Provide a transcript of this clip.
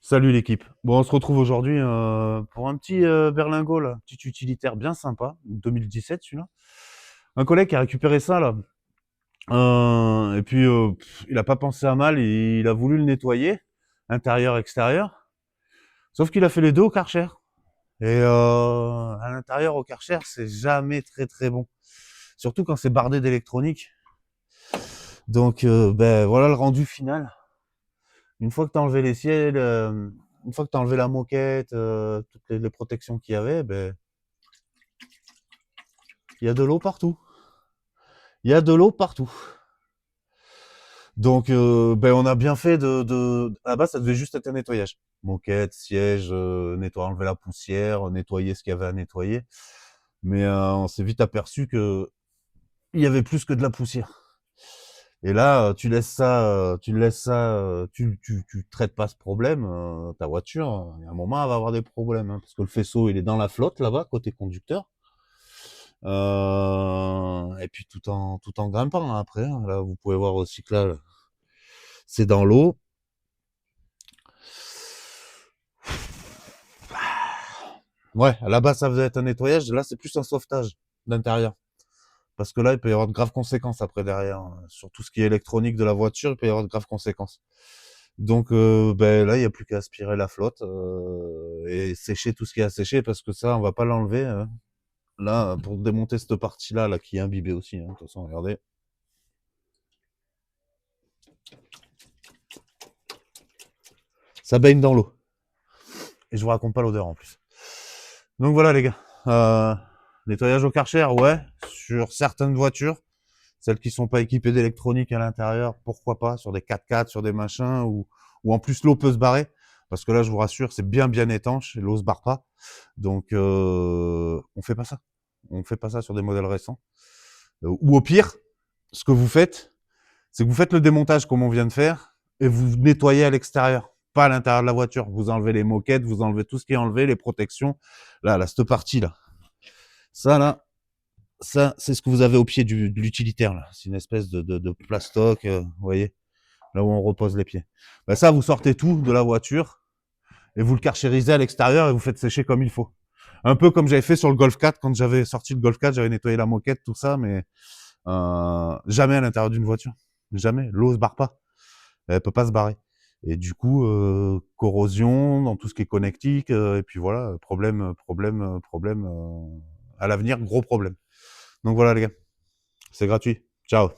Salut l'équipe. Bon, on se retrouve aujourd'hui pour un petit berlingot, là, petit utilitaire bien sympa, 2017 celui-là. Un collègue qui a récupéré ça là, et puis il a pas pensé à mal, il a voulu le nettoyer, intérieur, extérieur. Sauf qu'il a fait les deux au Karcher. Et à l'intérieur au Karcher, c'est jamais très très bon, surtout quand c'est bardé d'électronique. Donc ben voilà le rendu final. Une fois que t'as enlevé les ciels, une fois que t'as enlevé la moquette, toutes les protections qu'il y avait, ben il y a de l'eau partout. Il y a de l'eau partout. Donc, ben, on a bien fait à la base, ça devait juste être un nettoyage. Moquette, siège, nettoyer, enlever la poussière, nettoyer ce qu'il y avait à nettoyer. Mais on s'est vite aperçu que il y avait plus que de la poussière. Et là, tu traites pas ce problème, ta voiture, il y a un moment, elle va avoir des problèmes, hein, parce que le faisceau, il est dans la flotte là-bas, côté conducteur. Et puis tout en grimpant hein, après. Hein. Là, vous pouvez voir aussi que là, c'est dans l'eau. Ouais, là-bas, ça faisait être un nettoyage. Là, c'est plus un sauvetage d'intérieur. Parce que là, il peut y avoir de graves conséquences après derrière. Hein. Sur tout ce qui est électronique de la voiture, il peut y avoir de graves conséquences. Donc, ben, là, il n'y a plus qu'à aspirer la flotte et sécher tout ce qui est à sécher parce que ça, on va pas l'enlever. Hein. Là, pour démonter cette partie-là, là, qui est imbibée aussi. Hein. De toute façon, regardez. Ça baigne dans l'eau. Et je vous raconte pas l'odeur en plus. Donc voilà les gars. Nettoyage au Karcher, ouais. Sur certaines voitures, celles qui sont pas équipées d'électronique à l'intérieur, pourquoi pas. Sur des 4x4, sur des machins, où en plus l'eau peut se barrer. Parce que là, je vous rassure, c'est bien bien étanche et l'eau se barre pas. Donc on fait pas ça. On fait pas ça sur des modèles récents. Ou au pire, ce que vous faites, c'est que vous faites le démontage comme on vient de faire et vous nettoyez à l'extérieur, pas à l'intérieur de la voiture. Vous enlevez les moquettes, vous enlevez tout ce qui est enlevé, les protections. Là, cette partie-là. Ça, là, ça, c'est ce que vous avez au pied de l'utilitaire, là. C'est une espèce de plastoc, vous voyez, là où on repose les pieds. Ben ça, vous sortez tout de la voiture et vous le carchérisez à l'extérieur et vous faites sécher comme il faut. Un peu comme j'avais fait sur le Golf 4, quand j'avais sorti le Golf 4, j'avais nettoyé la moquette, tout ça, mais jamais à l'intérieur d'une voiture. Jamais. L'eau se barre pas. Elle peut pas se barrer. Et du coup, corrosion dans tout ce qui est connectique, et puis voilà, problème à l'avenir, gros problème. Donc voilà les gars, c'est gratuit. Ciao.